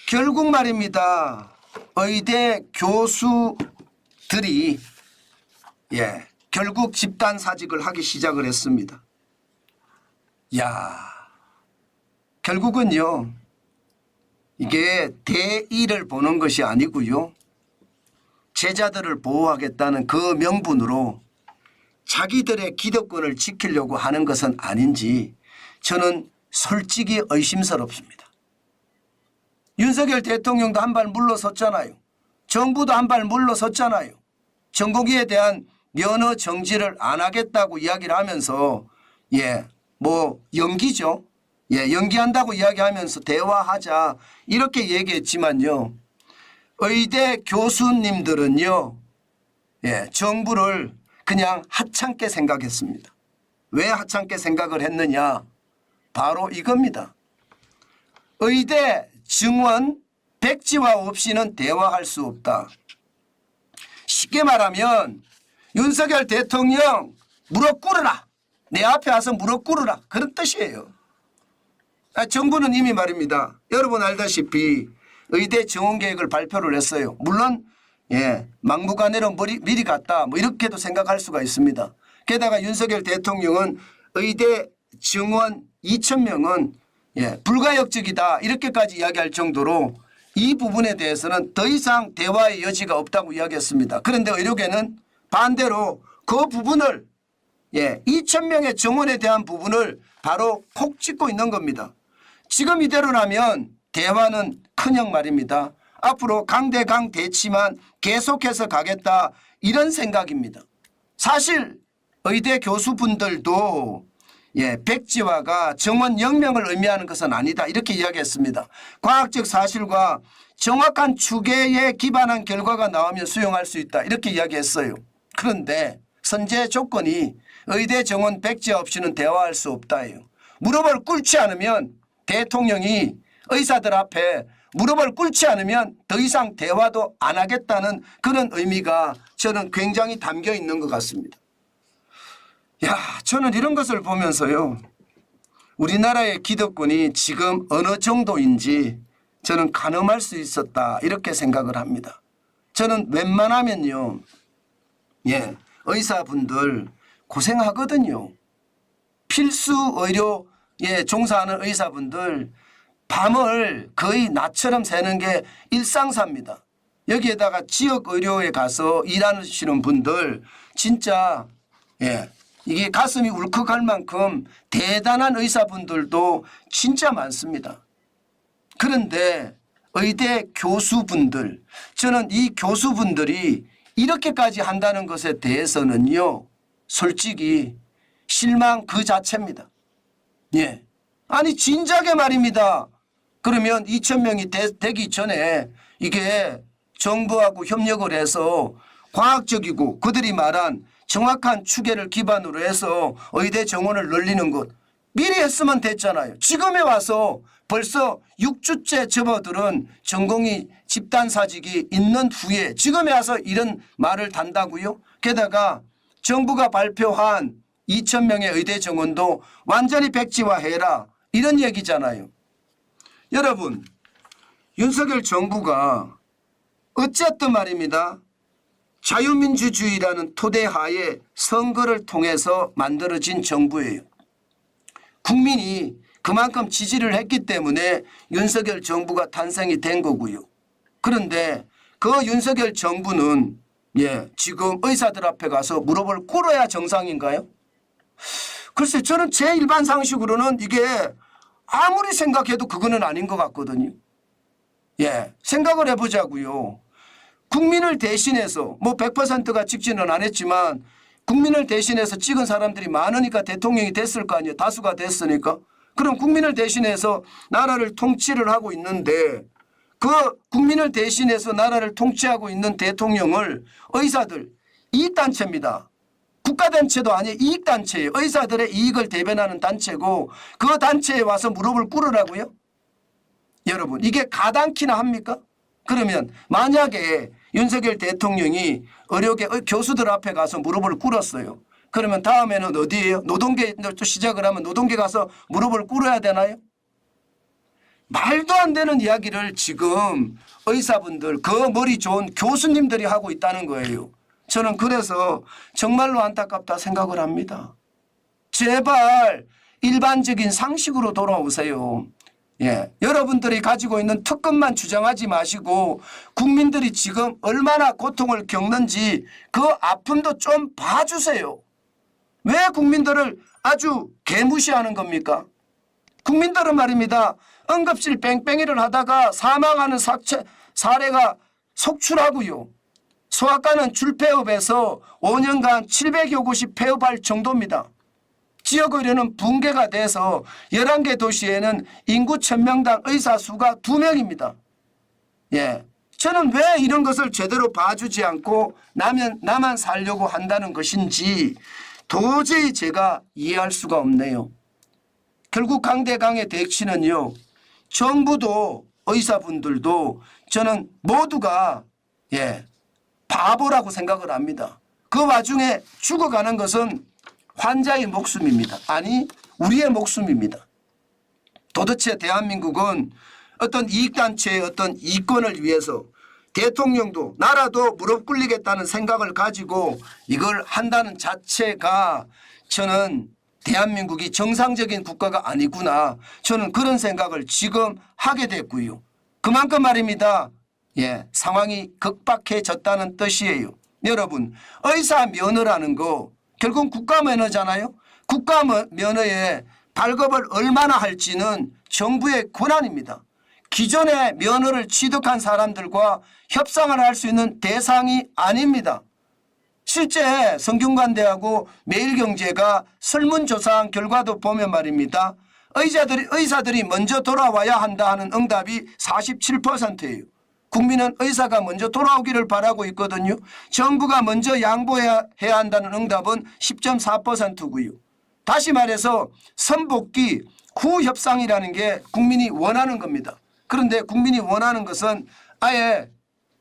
결국 말입니다. 의대 교수들이 결국 집단 사직을 하기 시작을 했습니다. 결국은요. 이게 대의를 보는 것이 아니고요. 제자들을 보호하겠다는 그 명분으로 자기들의 기득권을 지키려고 하는 것은 아닌지 저는 솔직히 의심스럽습니다. 윤석열 대통령도 한 발 물러섰잖아요. 정부도 한 발 물러섰잖아요. 정국이에 대한 면허 정지를 안 하겠다고 이야기를 하면서 연기죠. 연기한다고 이야기하면서 대화하자 이렇게 얘기했지만요. 의대 교수님들은요. 정부를 그냥 하찮게 생각했습니다. 왜 하찮게 생각을 했느냐. 바로 이겁니다. 의대 증원 백지화 없이는 대화할 수 없다. 쉽게 말하면 윤석열 대통령 무릎 꿇으라. 내 앞에 와서 무릎 꿇으라. 그런 뜻이에요. 정부는 이미 말입니다. 여러분 알다시피 의대 증원 계획을 발표를 했어요. 물론 막무가내로 미리 갔다 이렇게도 생각할 수가 있습니다. 게다가 윤석열 대통령은 의대 증원 2,000명은 불가역적이다 이렇게까지 이야기할 정도로 이 부분에 대해서는 더 이상 대화의 여지가 없다고 이야기했습니다. 그런데 의료계는 반대로 그 부분을 2,000명의 정원에 대한 부분을 바로 콕 찍고 있는 겁니다. 지금 이대로라면 대화는 커녕 말입니다. 앞으로 강대강 대치만 계속해서 가겠다 이런 생각입니다. 사실 의대 교수분들도 백지화가 정원 영명을 의미하는 것은 아니다 이렇게 이야기했습니다. 과학적 사실과 정확한 추계에 기반한 결과가 나오면 수용할 수 있다 이렇게 이야기했어요. 그런데 선제 조건이 의대 정원 백지화 없이는 대화할 수 없다예요. 무릎을 꿇지 않으면 대통령이 의사들 앞에 무릎을 꿇지 않으면 더 이상 대화도 안 하겠다는 그런 의미가 저는 굉장히 담겨 있는 것 같습니다. 저는 이런 것을 보면서요. 우리나라의 기득권이 지금 어느 정도인지 저는 가늠할 수 있었다 이렇게 생각을 합니다. 저는 웬만하면요. 의사분들 고생하거든요. 필수 의료에 종사하는 의사분들 밤을 거의 낮처럼 새는 게 일상사입니다. 여기에다가 지역 의료에 가서 일하시는 분들 진짜 이게 가슴이 울컥할 만큼 대단한 의사분들도 진짜 많습니다. 그런데 의대 교수분들 저는 이 교수분들이 이렇게까지 한다는 것에 대해서는요. 솔직히 실망 그 자체입니다. 아니 진작에 말입니다. 그러면 2,000명이 되기 전에 이게 정부하고 협력을 해서 과학적이고 그들이 말한 정확한 추계를 기반으로 해서 의대 정원을 늘리는 것 미리 했으면 됐잖아요. 지금에 와서 벌써 6주째 접어들은 전공의 집단사직이 있는 후에 지금에 와서 이런 말을 단다고요? 게다가 정부가 발표한 2,000명의 의대 정원도 완전히 백지화해라 이런 얘기잖아요. 여러분 윤석열 정부가 어쨌든 말입니다. 자유민주주의라는 토대하에 선거를 통해서 만들어진 정부예요. 국민이 그만큼 지지를 했기 때문에 윤석열 정부가 탄생이 된 거고요. 그런데 그 윤석열 정부는 지금 의사들 앞에 가서 무릎을 꿇어야 정상인가요? 글쎄 저는 제 일반 상식으로는 이게 아무리 생각해도 그거는 아닌 것 같거든요. 생각을 해보자고요. 국민을 대신해서 100%가 찍지는 않았지만 국민을 대신해서 찍은 사람들이 많으니까 대통령이 됐을 거 아니에요. 다수가 됐으니까. 그럼 국민을 대신해서 나라를 통치를 하고 있는데 그 국민을 대신해서 나라를 통치하고 있는 대통령을 의사들 이익단체입니다. 국가단체도 아니에요. 이익단체예요. 의사들의 이익을 대변하는 단체고 그 단체에 와서 무릎을 꿇으라고요? 여러분 이게 가당키나 합니까? 그러면 만약에 윤석열 대통령이 의료계 교수들 앞에 가서 무릎을 꿇었어요. 그러면 다음에는 어디예요? 노동계 또 시작을 하면 노동계 가서 무릎을 꿇어야 되나요? 말도 안 되는 이야기를 지금 의사분들, 그 머리 좋은 교수님들이 하고 있다는 거예요. 저는 그래서 정말로 안타깝다 생각을 합니다. 제발 일반적인 상식으로 돌아오세요. 예, 여러분들이 가지고 있는 특권만 주장하지 마시고 국민들이 지금 얼마나 고통을 겪는지 그 아픔도 좀 봐주세요. 왜 국민들을 아주 개무시하는 겁니까? 국민들은 말입니다. 응급실 뺑뺑이를 하다가 사망하는 사례가 속출하고요. 소아과는 줄폐업에서 5년간 700여 곳이 폐업할 정도입니다. 지역의료는 붕괴가 돼서 11개 도시에는 인구 1000명당 의사 수가 2명입니다. 예, 저는 왜 이런 것을 제대로 봐주지 않고 나만 살려고 한다는 것인지 도저히 제가 이해할 수가 없네요. 결국 강대강의 대치는요. 정부도 의사분들도 저는 모두가 바보라고 생각을 합니다. 그 와중에 죽어가는 것은 환자의 목숨입니다. 아니 우리의 목숨입니다. 도대체 대한민국은 어떤 이익단체의 어떤 이권을 위해서 대통령도 나라도 무릎 꿇리겠다는 생각을 가지고 이걸 한다는 자체가 저는 대한민국이 정상적인 국가가 아니구나. 저는 그런 생각을 지금 하게 됐고요. 그만큼 말입니다. 상황이 급박해졌다는 뜻이에요. 여러분 의사 면허라는 거 결국 국가 면허잖아요. 국가 면허에 발급을 얼마나 할지는 정부의 권한입니다. 기존의 면허를 취득한 사람들과 협상을 할 수 있는 대상이 아닙니다. 실제 성균관대하고 매일경제가 설문조사한 결과도 보면 말입니다. 의사들이 먼저 돌아와야 한다 하는 응답이 47%예요. 국민은 의사가 먼저 돌아오기를 바라고 있거든요. 정부가 먼저 양보해야 한다는 응답은 10.4%고요. 다시 말해서 선복귀 후 협상이라는 게 국민이 원하는 겁니다. 그런데 국민이 원하는 것은 아예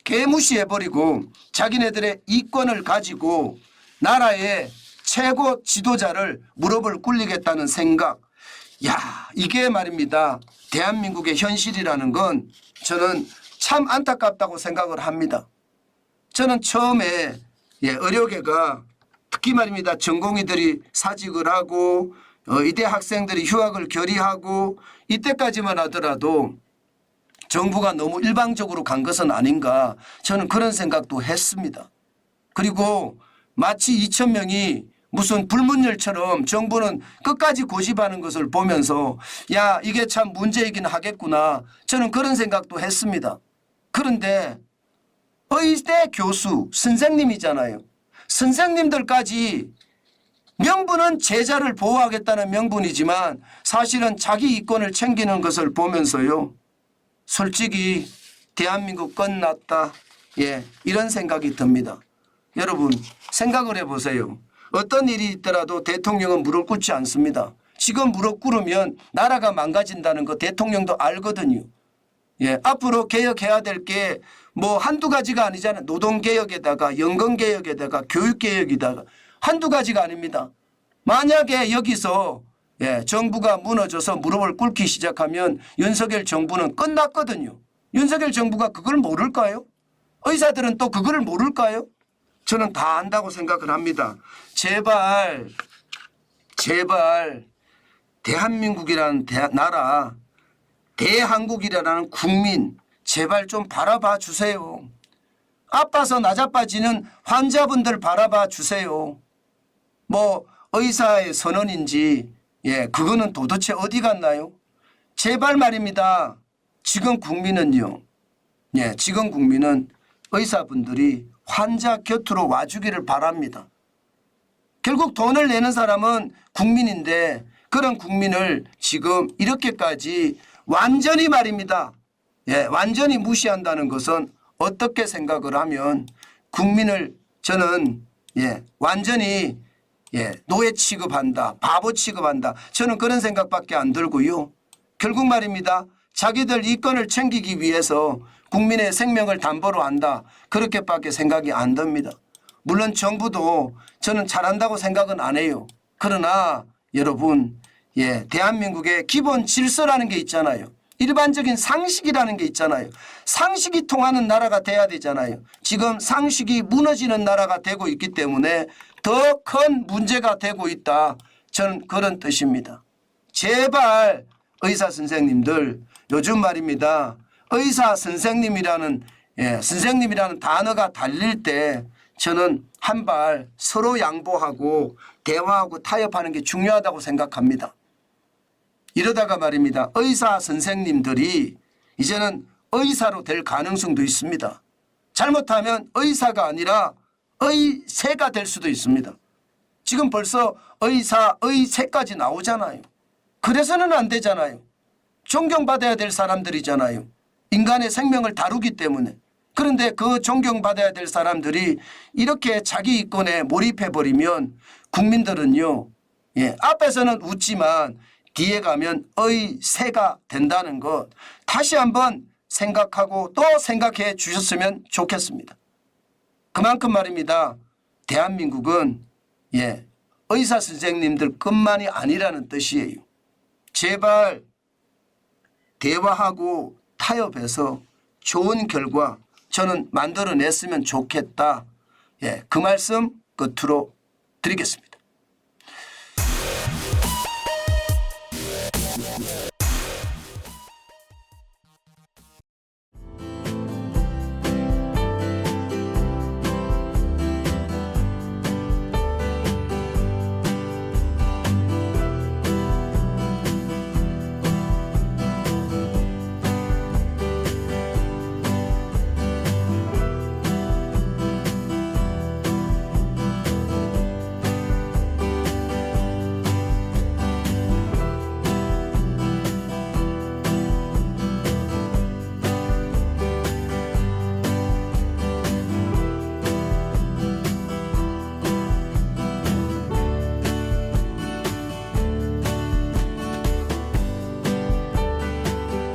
개무시해버리고 자기네들의 이권을 가지고 나라의 최고 지도자를 무릎을 꿇리겠다는 생각. 이게 말입니다. 대한민국의 현실이라는 건 저는 참 안타깝다고 생각을 합니다. 저는 처음에 의료계가 특히 말입니다. 전공의들이 사직을 하고 이대 학생들이 휴학을 결의하고 이때까지만 하더라도 정부가 너무 일방적으로 간 것은 아닌가 저는 그런 생각도 했습니다. 그리고 마치 2,000명이 무슨 불문율처럼 정부는 끝까지 고집하는 것을 보면서 이게 참 문제이긴 하겠구나 저는 그런 생각도 했습니다. 그런데 의대 교수 선생님이잖아요. 선생님들까지 명분은 제자를 보호하겠다는 명분이지만 사실은 자기 이권을 챙기는 것을 보면서요. 솔직히 대한민국 끝났다. 이런 생각이 듭니다. 여러분 생각을 해보세요. 어떤 일이 있더라도 대통령은 무릎 꿇지 않습니다. 지금 무릎 꿇으면 나라가 망가진다는 거 대통령도 알거든요. 앞으로 개혁해야 될 게 뭐 한두 가지가 아니잖아요. 노동개혁에다가 연금개혁에다가 교육개혁에다가 한두 가지가 아닙니다. 만약에 여기서 정부가 무너져서 무릎을 꿇기 시작하면 윤석열 정부는 끝났거든요. 윤석열 정부가 그걸 모를까요? 의사들은 또 그걸 모를까요? 저는 다 안다고 생각을 합니다. 제발 대한민국이라는 나라 대한국이라는 국민 제발 좀 바라봐 주세요. 아파서 나자빠지는 환자분들 바라봐 주세요. 뭐 의사의 선언인지 그거는 도대체 어디 갔나요? 제발 말입니다. 지금 국민은요. 지금 국민은 의사분들이 환자 곁으로 와주기를 바랍니다. 결국 돈을 내는 사람은 국민인데 그런 국민을 지금 이렇게까지 완전히 말입니다. 완전히 무시한다는 것은 어떻게 생각을 하면 국민을 저는 완전히 노예 취급한다. 바보 취급한다. 저는 그런 생각밖에 안 들고요. 결국 말입니다. 자기들 이권을 챙기기 위해서 국민의 생명을 담보로 한다. 그렇게밖에 생각이 안 듭니다. 물론 정부도 저는 잘한다고 생각은 안 해요. 그러나 여러분 대한민국의 기본 질서라는 게 있잖아요. 일반적인 상식이라는 게 있잖아요. 상식이 통하는 나라가 돼야 되잖아요. 지금 상식이 무너지는 나라가 되고 있기 때문에 더 큰 문제가 되고 있다. 저는 그런 뜻입니다. 제발 의사 선생님들 요즘 말입니다. 의사 선생님이라는 선생님이라는 단어가 달릴 때 저는 한 발 서로 양보하고 대화하고 타협하는 게 중요하다고 생각합니다. 이러다가 말입니다. 의사 선생님들이 이제는 의사로 될 가능성도 있습니다. 잘못하면 의사가 아니라 의세가 될 수도 있습니다. 지금 벌써 의사, 의세까지 나오잖아요. 그래서는 안 되잖아요. 존경받아야 될 사람들이잖아요. 인간의 생명을 다루기 때문에. 그런데 그 존경받아야 될 사람들이 이렇게 자기 이권에 몰입해버리면 국민들은요. 앞에서는 웃지만 뒤에 가면 의세가 된다는 것 다시 한번 생각하고 또 생각해 주셨으면 좋겠습니다. 그만큼 말입니다. 대한민국은 의사 선생님들 것만이 아니라는 뜻이에요. 제발 대화하고 타협해서 좋은 결과 저는 만들어냈으면 좋겠다. 그 말씀 끝으로 드리겠습니다.